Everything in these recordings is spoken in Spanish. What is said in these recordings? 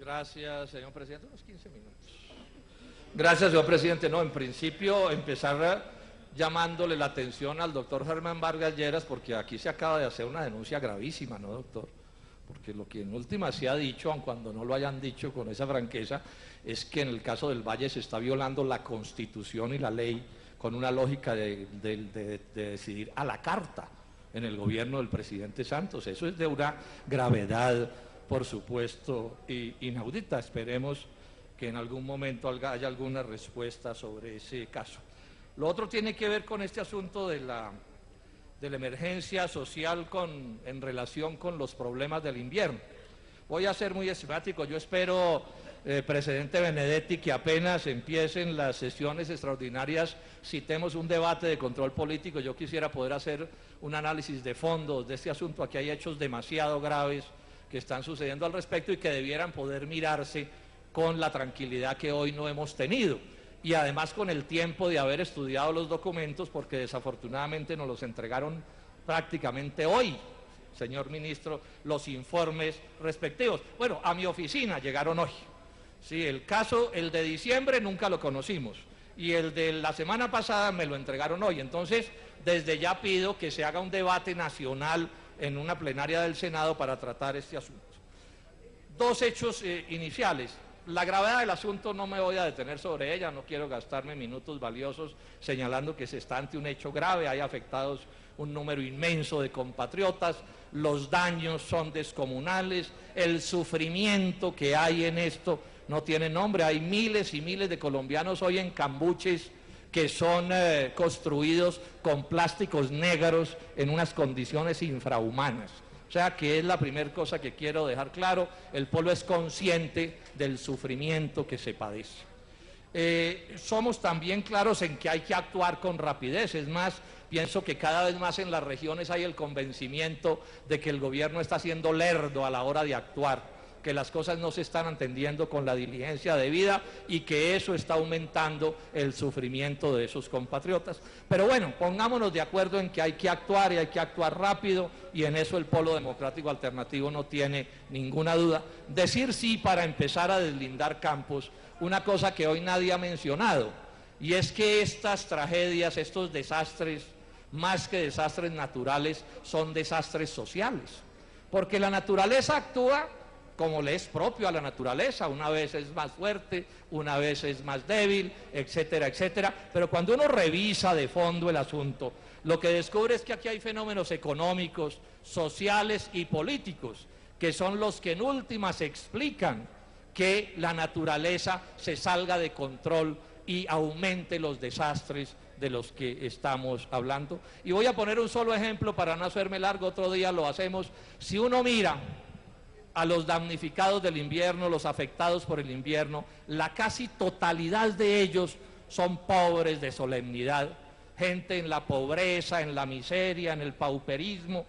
Gracias, señor presidente. Unos 15 minutos. Gracias, señor presidente. No, en principio, empezar llamándole la atención al doctor Germán Vargas Lleras, porque aquí se acaba de hacer una denuncia gravísima, ¿no, doctor? Porque lo que en última se ha dicho, aun cuando no lo hayan dicho con esa franqueza, es que en el caso del Valle se está violando la Constitución y la ley con una lógica de decidir a la carta en el gobierno del presidente Santos. Eso es de una gravedad, por supuesto, inaudita. Esperemos que en algún momento haya alguna respuesta sobre ese caso. Lo otro tiene que ver con este asunto de la emergencia social en relación con los problemas del invierno. Voy a ser muy esquemático. Yo espero, presidente Benedetti, que apenas empiecen las sesiones extraordinarias citemos un debate de control político. Yo quisiera poder hacer un análisis de fondo de este asunto. Aquí hay hechos demasiado graves que están sucediendo al respecto y que debieran poder mirarse con la tranquilidad que hoy no hemos tenido. Y además con el tiempo de haber estudiado los documentos, porque desafortunadamente nos los entregaron prácticamente hoy, señor ministro, los informes respectivos. Bueno, a mi oficina llegaron hoy. Sí, el de diciembre nunca lo conocimos, y el de la semana pasada me lo entregaron hoy. Entonces, desde ya pido que se haga un debate nacional en una plenaria del Senado para tratar este asunto. Dos hechos iniciales. La gravedad del asunto no me voy a detener sobre ella, no quiero gastarme minutos valiosos señalando que se está ante un hecho grave, hay afectados un número inmenso de compatriotas, los daños son descomunales, el sufrimiento que hay en esto no tiene nombre, hay miles y miles de colombianos hoy en cambuches que son construidos con plásticos negros en unas condiciones infrahumanas. O sea, que es la primera cosa que quiero dejar claro, el pueblo es consciente del sufrimiento que se padece. Somos también claros en que hay que actuar con rapidez, es más, pienso que cada vez más en las regiones hay el convencimiento de que el gobierno está siendo lerdo a la hora de actuar, que las cosas no se están atendiendo con la diligencia debida y que eso está aumentando el sufrimiento de esos compatriotas. Pero bueno, pongámonos de acuerdo en que hay que actuar y hay que actuar rápido, y en eso el Polo Democrático Alternativo no tiene ninguna duda. Decir sí para empezar a deslindar campos, una cosa que hoy nadie ha mencionado, y es que estas tragedias, estos desastres, más que desastres naturales, son desastres sociales, porque la naturaleza actúa como le es propio a la naturaleza, una vez es más fuerte, una vez es más débil, etcétera, etcétera, pero cuando uno revisa de fondo el asunto, lo que descubre es que aquí hay fenómenos económicos, sociales y políticos, que son los que en últimas explican que la naturaleza se salga de control y aumente los desastres de los que estamos hablando. Y voy a poner un solo ejemplo para no hacerme largo, otro día lo hacemos. Si uno mira a los damnificados del invierno, los afectados por el invierno, la casi totalidad de ellos son pobres de solemnidad, gente en la pobreza, en la miseria, en el pauperismo,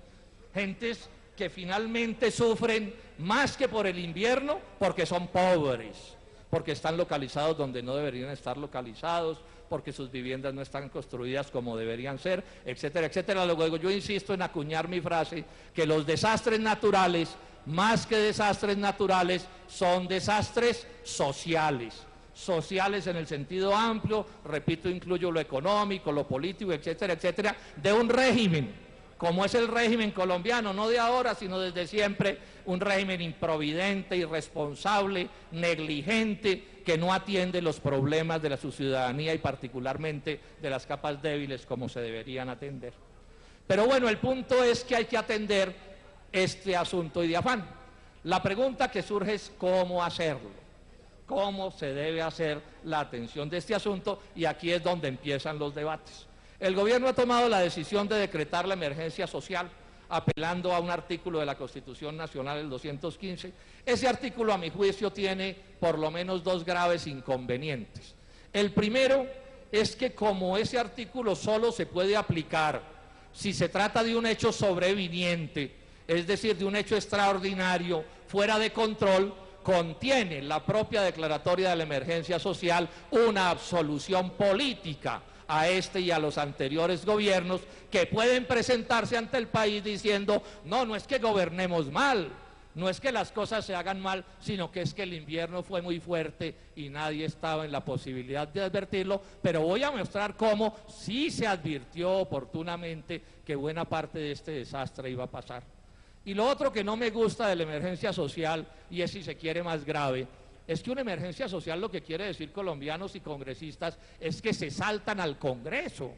gentes que finalmente sufren más que por el invierno porque son pobres, porque están localizados donde no deberían estar localizados, porque sus viviendas no están construidas como deberían ser, etcétera, etcétera. Luego yo insisto en acuñar mi frase, que los desastres naturales, más que desastres naturales, son desastres sociales. Sociales en el sentido amplio, repito, incluyo lo económico, lo político, etcétera, etcétera, de un régimen, como es el régimen colombiano, no de ahora, sino desde siempre, un régimen improvidente, irresponsable, negligente, que no atiende los problemas de su ciudadanía y particularmente de las capas débiles como se deberían atender. Pero bueno, el punto es que hay que atender este asunto y de afán. La pregunta que surge es cómo hacerlo, cómo se debe hacer la atención de este asunto, y aquí es donde empiezan los debates. El gobierno ha tomado la decisión de decretar la emergencia social, apelando a un artículo de la Constitución Nacional, el 215. Ese artículo, a mi juicio, tiene por lo menos dos graves inconvenientes. El primero es que como ese artículo solo se puede aplicar si se trata de un hecho sobreviniente, es decir, de un hecho extraordinario, fuera de control, contiene la propia declaratoria de la emergencia social una absolución política a este y a los anteriores gobiernos, que pueden presentarse ante el país diciendo, no es que gobernemos mal, No es que las cosas se hagan mal, sino que es que el invierno fue muy fuerte y nadie estaba en la posibilidad de advertirlo, pero voy a mostrar cómo sí se advirtió oportunamente que buena parte de este desastre iba a pasar. Y lo otro que no me gusta de la emergencia social, y es si se quiere más grave, es que una emergencia social lo que quiere decir colombianos y congresistas es que se saltan al Congreso,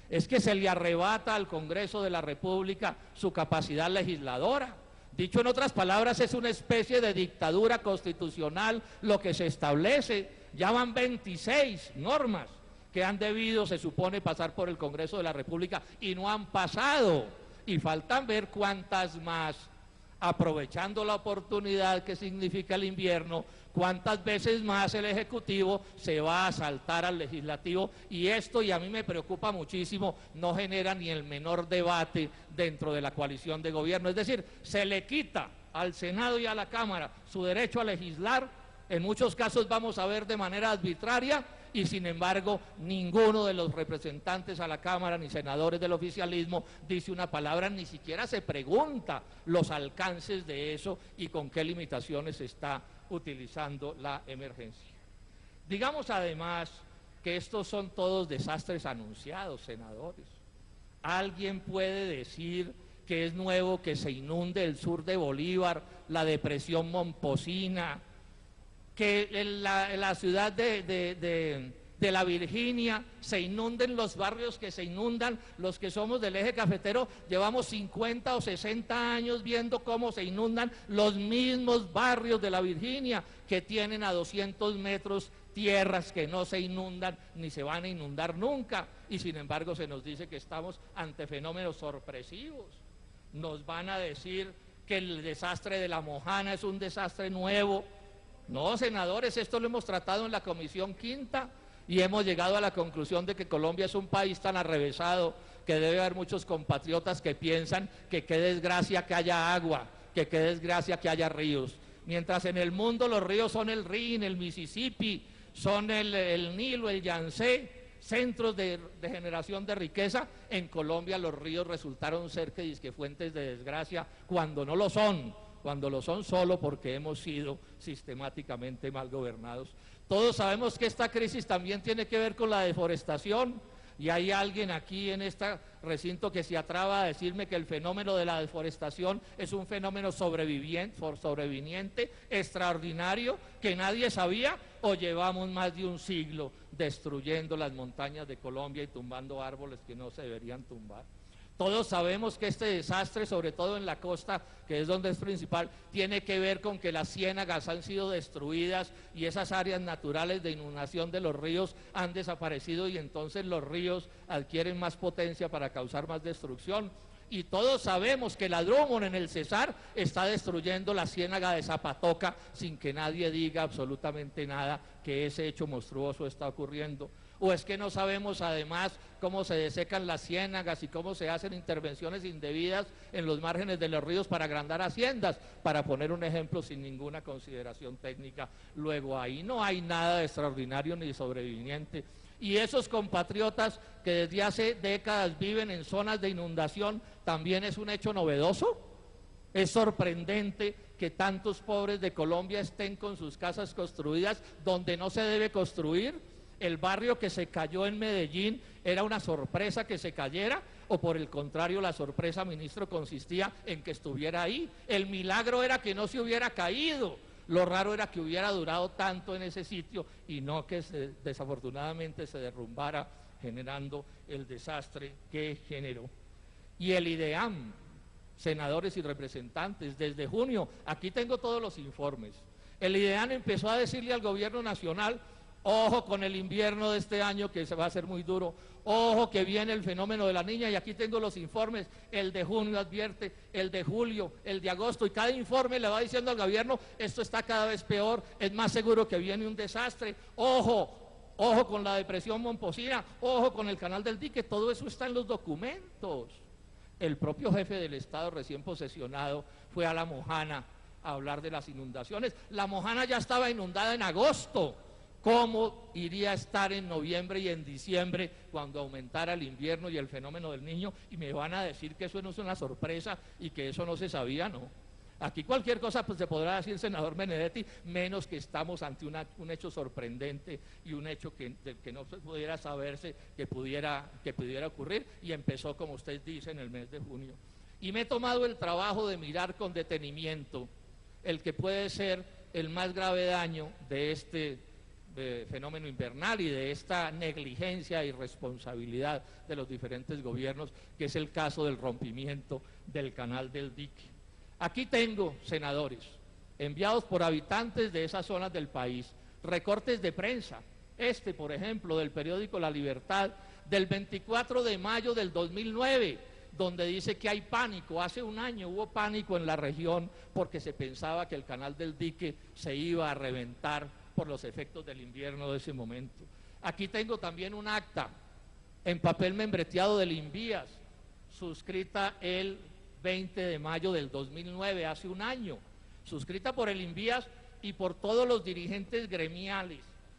es que se le arrebata al Congreso de la República su capacidad legisladora. Dicho en otras palabras, es una especie de dictadura constitucional lo que se establece. Ya van 26 normas que han debido, se supone, pasar por el Congreso de la República y no han pasado. Y faltan ver cuántas más, aprovechando la oportunidad que significa el invierno, cuántas veces más el Ejecutivo se va a saltar al Legislativo, y esto, y a mí me preocupa muchísimo, no genera ni el menor debate dentro de la coalición de gobierno. Es decir, se le quita al Senado y a la Cámara su derecho a legislar, en muchos casos vamos a ver de manera arbitraria, y sin embargo ninguno de los representantes a la Cámara ni senadores del oficialismo dice una palabra, ni siquiera se pregunta los alcances de eso y con qué limitaciones se está utilizando la emergencia. Digamos además que estos son todos desastres anunciados, senadores. ¿Alguien puede decir que es nuevo que se inunde el sur de Bolívar, la depresión Momposina, que en la ciudad de la Virginia se inunden los barrios que se inundan? Los que somos del eje cafetero llevamos 50 o 60 años viendo cómo se inundan los mismos barrios de la Virginia, que tienen a 200 metros tierras que no se inundan ni se van a inundar nunca, y sin embargo se nos dice que estamos ante fenómenos sorpresivos. Nos van a decir que el desastre de La Mojana es un desastre nuevo. No, senadores, esto lo hemos tratado en la Comisión Quinta y hemos llegado a la conclusión de que Colombia es un país tan arrevesado que debe haber muchos compatriotas que piensan que qué desgracia que haya agua, que qué desgracia que haya ríos. Mientras en el mundo los ríos son el Rin, el Mississippi, son el Nilo, el Yangtze, centros de generación de riqueza, en Colombia los ríos resultaron ser que fuentes de desgracia cuando no lo son. Cuando lo son solo porque hemos sido sistemáticamente mal gobernados. Todos sabemos que esta crisis también tiene que ver con la deforestación, y hay alguien aquí en este recinto que se atreva a decirme que el fenómeno de la deforestación es un fenómeno sobreviniente, extraordinario, que nadie sabía, o llevamos más de un siglo destruyendo las montañas de Colombia y tumbando árboles que no se deberían tumbar. Todos sabemos que este desastre, sobre todo en la costa, que es donde es principal, tiene que ver con que las ciénagas han sido destruidas y esas áreas naturales de inundación de los ríos han desaparecido, y entonces los ríos adquieren más potencia para causar más destrucción. Y todos sabemos que la Drummond en el Cesar está destruyendo la ciénaga de Zapatoca sin que nadie diga absolutamente nada que ese hecho monstruoso está ocurriendo. ¿O es que no sabemos además cómo se desecan las ciénagas y cómo se hacen intervenciones indebidas en los márgenes de los ríos para agrandar haciendas? Para poner un ejemplo sin ninguna consideración técnica. Luego ahí no hay nada de extraordinario ni sobreviviente. Y esos compatriotas que desde hace décadas viven en zonas de inundación, ¿también es un hecho novedoso? Es sorprendente que tantos pobres de Colombia estén con sus casas construidas donde no se debe construir. ¿El barrio que se cayó en Medellín era una sorpresa que se cayera? ¿O por el contrario, la sorpresa, ministro, consistía en que estuviera ahí? El milagro era que no se hubiera caído. Lo raro era que hubiera durado tanto en ese sitio y no que desafortunadamente se derrumbara, generando el desastre que generó. Y el IDEAM, senadores y representantes, desde junio, aquí tengo todos los informes, el IDEAM empezó a decirle al gobierno nacional: ojo con el invierno de este año que se va a hacer muy duro, ojo que viene el fenómeno de la niña, y aquí tengo los informes, el de junio advierte, el de julio, el de agosto, y cada informe le va diciendo al gobierno: esto está cada vez peor, es más seguro que viene un desastre, ojo, ojo con la depresión Momposina, ojo con el canal del dique. Todo eso está en los documentos. El propio jefe del Estado recién posesionado fue a La Mojana a hablar de las inundaciones. La Mojana ya estaba inundada en agosto. ¿Cómo iría a estar en noviembre y en diciembre cuando aumentara el invierno y el fenómeno del niño? Y me van a decir que eso no es una sorpresa y que eso no se sabía. No. Aquí cualquier cosa pues se podrá decir, senador Benedetti, menos que estamos ante un hecho sorprendente y un hecho del que no pudiera saberse que pudiera ocurrir, y empezó, como usted dice, en el mes de junio. Y me he tomado el trabajo de mirar con detenimiento el que puede ser el más grave daño de este fenómeno invernal y de esta negligencia y responsabilidad de los diferentes gobiernos, que es el caso del rompimiento del canal del dique. Aquí tengo, senadores, enviados por habitantes de esas zonas del país, recortes de prensa. Por ejemplo, del periódico La Libertad, del 24 de mayo del 2009, donde dice que hay pánico. Hace un año hubo pánico en la región porque se pensaba que el canal del dique se iba a reventar por los efectos del invierno de ese momento. Aquí tengo también un acta en papel membreteado del Invías, suscrita el 20 de mayo del 2009, hace un año, suscrita por el Invías y por todos los dirigentes gremiales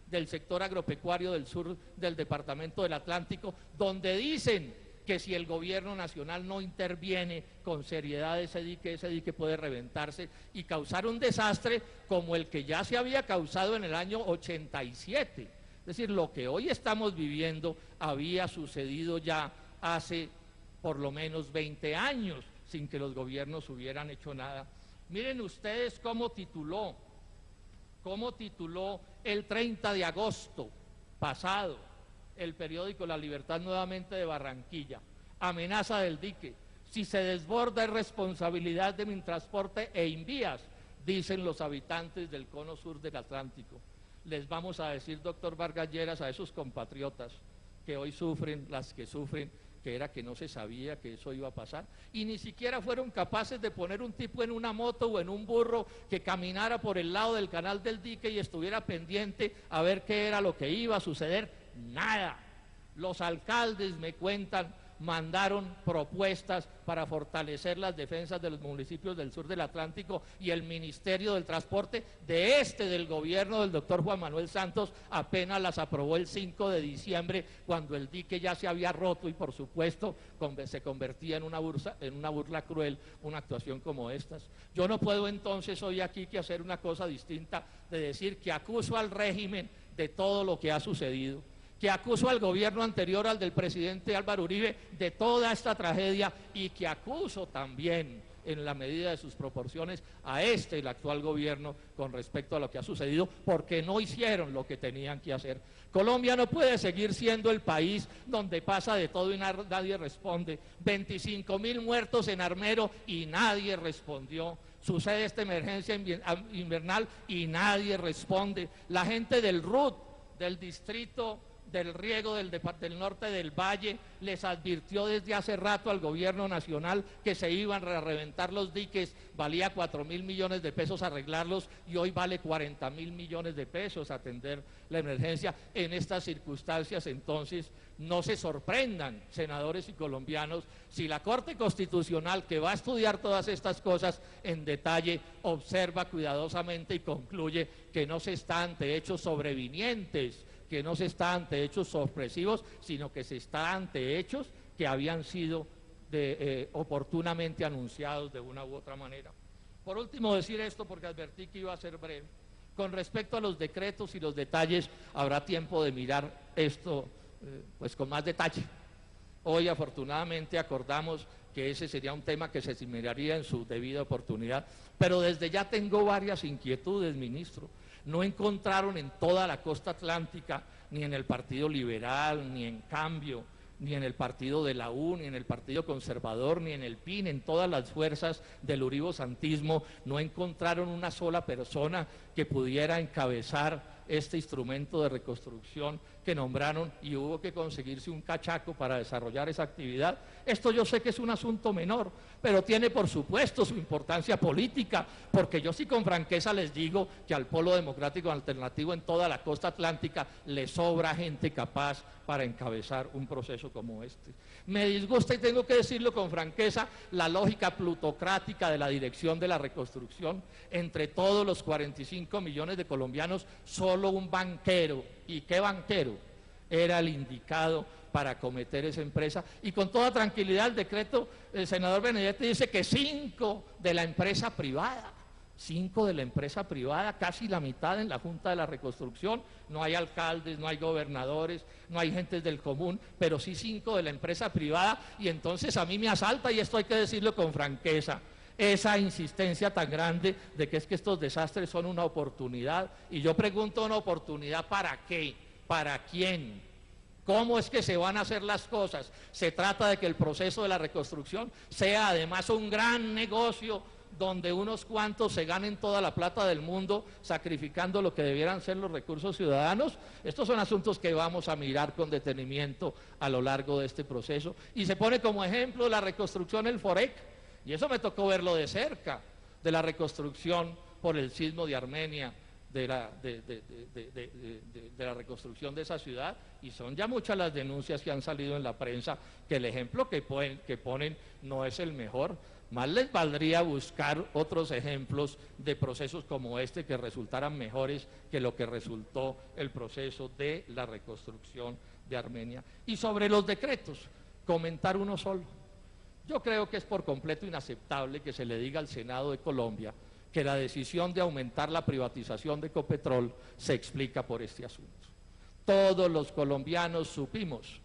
del sector agropecuario del sur del departamento del Atlántico, donde dicen que si el gobierno nacional no interviene con seriedad ese dique puede reventarse y causar un desastre como el que ya se había causado en el año 87. Es decir, lo que hoy estamos viviendo había sucedido ya hace por lo menos 20 años sin que los gobiernos hubieran hecho nada. Miren ustedes cómo tituló el 30 de agosto pasado el periódico La Libertad, nuevamente de Barranquilla: amenaza del dique, si se desborda es responsabilidad de Mintransporte e Invías, dicen los habitantes del cono sur del Atlántico. Les vamos a decir, doctor Vargas Lleras, a esos compatriotas que hoy sufren, las que sufren, que era que no se sabía que eso iba a pasar, y ni siquiera fueron capaces de poner un tipo en una moto o en un burro que caminara por el lado del canal del dique y estuviera pendiente a ver qué era lo que iba a suceder. Nada. Los alcaldes, me cuentan, mandaron propuestas para fortalecer las defensas de los municipios del sur del Atlántico, y el Ministerio del Transporte del gobierno del doctor Juan Manuel Santos apenas las aprobó el 5 de diciembre, cuando el dique ya se había roto y por supuesto se convertía en una burla cruel una actuación como estas. Yo no puedo entonces hoy aquí que hacer una cosa distinta de decir que acuso al régimen de todo lo que ha sucedido, que acuso al gobierno anterior, al del presidente Álvaro Uribe, de toda esta tragedia, y que acuso también, en la medida de sus proporciones, a el actual gobierno con respecto a lo que ha sucedido, porque no hicieron lo que tenían que hacer. Colombia no puede seguir siendo el país donde pasa de todo y nadie responde. 25.000 muertos en Armero y nadie respondió. Sucede esta emergencia invernal y nadie responde. La gente del RUT, del distrito del riego del norte del Valle, les advirtió desde hace rato al gobierno nacional que se iban a reventar los diques. Valía 4.000 millones de pesos arreglarlos y hoy vale 40.000 millones de pesos atender la emergencia. En estas circunstancias, entonces, no se sorprendan, senadores y colombianos, si la Corte Constitucional, que va a estudiar todas estas cosas en detalle, observa cuidadosamente y concluye que no se está ante hechos sobrevinientes, que no se está ante hechos sorpresivos, sino que se está ante hechos que habían sido oportunamente anunciados de una u otra manera. Por último, decir esto porque advertí que iba a ser breve. Con respecto a los decretos y los detalles, habrá tiempo de mirar esto pues con más detalle. Hoy afortunadamente acordamos que ese sería un tema que se miraría en su debida oportunidad, pero desde ya tengo varias inquietudes, ministro. No encontraron en toda la costa atlántica, ni en el Partido Liberal, ni en Cambio, ni en el partido de la U, ni en el Partido Conservador, ni en el PIN, en todas las fuerzas del uribosantismo, no encontraron una sola persona que pudiera encabezar este instrumento de reconstrucción que nombraron, y hubo que conseguirse un cachaco para desarrollar esa actividad. Esto yo sé que es un asunto menor, pero tiene por supuesto su importancia política, porque yo sí con franqueza les digo que al Polo Democrático Alternativo en toda la costa atlántica le sobra gente capaz para encabezar un proceso como este. Me disgusta, y tengo que decirlo con franqueza, la lógica plutocrática de la dirección de la reconstrucción. Entre todos los 45 millones de colombianos, solo un banquero, ¿y qué banquero?, era el indicado para acometer esa empresa. Y con toda tranquilidad el decreto, el senador Benedetti dice que 5 de la empresa privada. 5 de la empresa privada, casi la mitad en la Junta de la Reconstrucción. No hay alcaldes, no hay gobernadores, no hay gentes del común, pero sí 5 de la empresa privada. Y entonces a mí me asalta, y esto hay que decirlo con franqueza, esa insistencia tan grande de que es que estos desastres son una oportunidad. Y yo pregunto, ¿una oportunidad para qué? ¿Para quién? ¿Cómo es que se van a hacer las cosas? Se trata de que el proceso de la reconstrucción sea además un gran negocio donde unos cuantos se ganen toda la plata del mundo sacrificando lo que debieran ser los recursos ciudadanos. Estos son asuntos que vamos a mirar con detenimiento a lo largo de este proceso. Y se pone como ejemplo la reconstrucción el Forec, y eso me tocó verlo de cerca, de la reconstrucción por el sismo de Armenia, de la reconstrucción de esa ciudad, y son ya muchas las denuncias que han salido en la prensa que el ejemplo que ponen no es el mejor. Más les valdría buscar otros ejemplos de procesos como este que resultaran mejores que lo que resultó el proceso de la reconstrucción de Armenia. Y sobre los decretos, comentar uno solo. Yo creo que es por completo inaceptable que se le diga al Senado de Colombia que la decisión de aumentar la privatización de Ecopetrol se explica por este asunto. Todos los colombianos supimos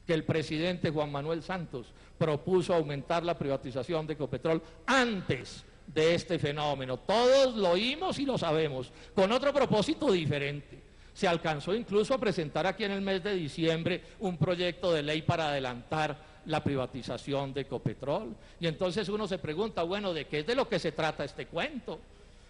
que el presidente Juan Manuel Santos propuso aumentar la privatización de Ecopetrol antes de este fenómeno. Todos lo oímos y lo sabemos, con otro propósito diferente. Se alcanzó incluso a presentar aquí en el mes de diciembre un proyecto de ley para adelantar la privatización de Ecopetrol. Y entonces uno se pregunta, bueno, ¿de qué es de lo que se trata este cuento?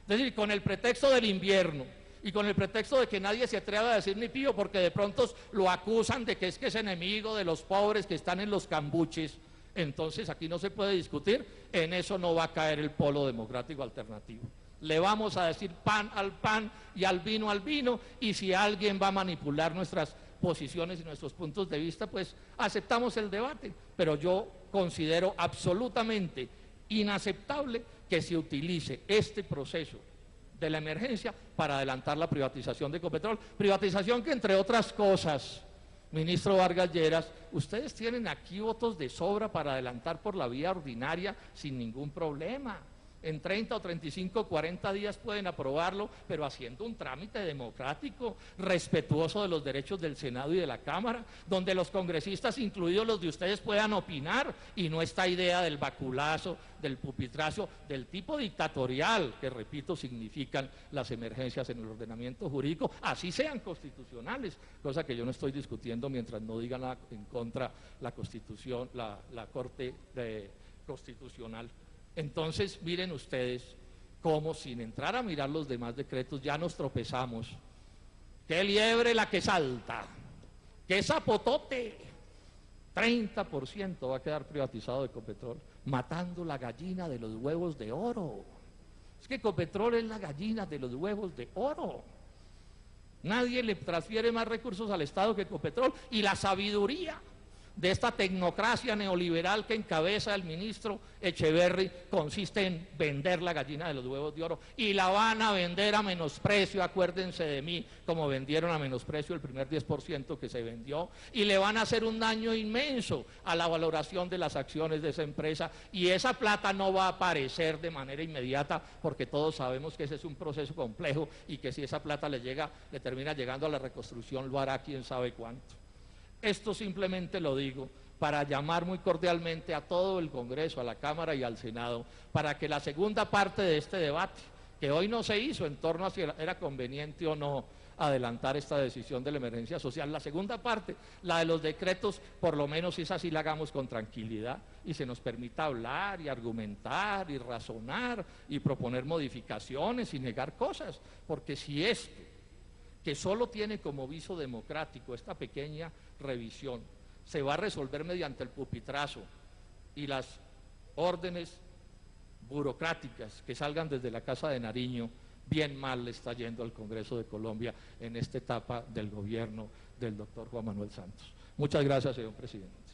Es decir, con el pretexto del invierno y con el pretexto de que nadie se atreva a decir ni pío porque de pronto lo acusan de que es enemigo de los pobres que están en los cambuches, entonces aquí no se puede discutir, en eso no va a caer el Polo Democrático Alternativo. Le vamos a decir pan al pan y al vino, y si alguien va a manipular nuestras posiciones y nuestros puntos de vista, pues aceptamos el debate, pero yo considero absolutamente inaceptable que se utilice este proceso de la emergencia para adelantar la privatización de Ecopetrol, privatización que entre otras cosas, ministro Vargas Lleras, ustedes tienen aquí votos de sobra para adelantar por la vía ordinaria sin ningún problema. En 30 o 35, 40 días pueden aprobarlo, pero haciendo un trámite democrático, respetuoso de los derechos del Senado y de la Cámara, donde los congresistas, incluidos los de ustedes, puedan opinar, y no esta idea del baculazo, del pupitrazo, del tipo dictatorial, que repito, significan las emergencias en el ordenamiento jurídico, así sean constitucionales, cosa que yo no estoy discutiendo mientras no digan en contra la Constitución, la Corte Constitucional. Entonces, miren ustedes cómo sin entrar a mirar los demás decretos ya nos tropezamos. ¡Qué liebre la que salta! ¡Qué zapotote! 30% va a quedar privatizado de Ecopetrol, matando la gallina de los huevos de oro. Es que Ecopetrol es la gallina de los huevos de oro. Nadie le transfiere más recursos al Estado que Ecopetrol, y la sabiduría de esta tecnocracia neoliberal que encabeza el ministro Echeverry consiste en vender la gallina de los huevos de oro, y la van a vender a menosprecio, acuérdense de mí, como vendieron a menosprecio el primer 10% que se vendió, y le van a hacer un daño inmenso a la valoración de las acciones de esa empresa, y esa plata no va a aparecer de manera inmediata, porque todos sabemos que ese es un proceso complejo, y que si esa plata le termina llegando a la reconstrucción, lo hará quién sabe cuánto. Esto simplemente lo digo para llamar muy cordialmente a todo el Congreso, a la Cámara y al Senado, para que la segunda parte de este debate, que hoy no se hizo en torno a si era conveniente o no adelantar esta decisión de la emergencia social, la segunda parte, la de los decretos, por lo menos esa sí la hagamos con tranquilidad y se nos permita hablar y argumentar y razonar y proponer modificaciones y negar cosas, porque si esto, que solo tiene como viso democrático esta pequeña revisión, se va a resolver mediante el pupitrazo y las órdenes burocráticas que salgan desde la Casa de Nariño, bien mal le está yendo al Congreso de Colombia en esta etapa del gobierno del doctor Juan Manuel Santos. Muchas gracias, señor presidente.